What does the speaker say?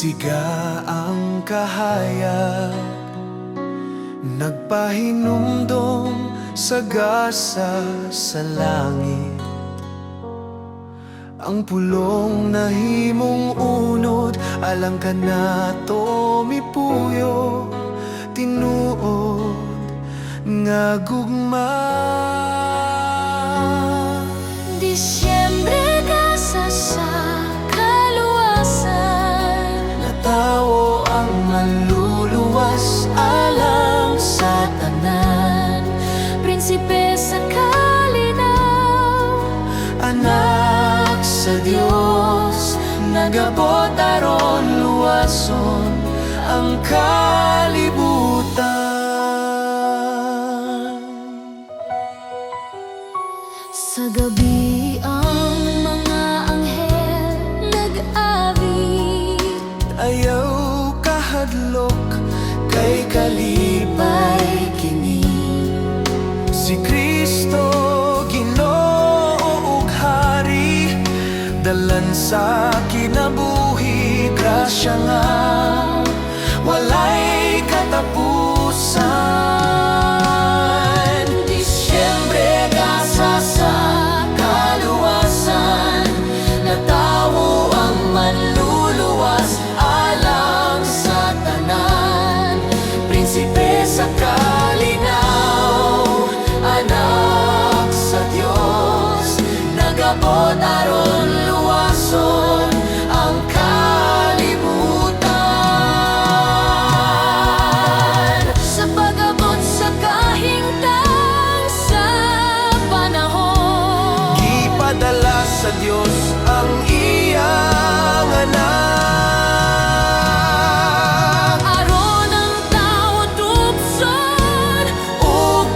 Siga ang kahayag, nagpahinumdom sa gasa sa langit. Ang pulong nahimong unod, alang ka na to mipuyo, tinuod nga gugma. Disyembre gasa sa kaluwasan, Natawo ang manluluwas alang sa tanan. prinsipe sa kalinaw, Anak sa Dios, nagabot aron luwason ang kalibutan. sa gabi ang mga anghel nag-awit, Ayaw kahadlok kay kalipay kini. Si Kristo Ginoo ug Hari, dalan sa kinabuhi, grasya nga walay katapusan. Disyembre gasa sa kaluwasan, natawo ang manluluwas alang sa tanan. Prinsipe sa kalinaw, anak sa Dios, nagabot aron luwason ang kalibutan. sa pag-abot sa kahingtang sa panahon, Gipadala sa Dios ang iyang anak, aron ang tao tupson ug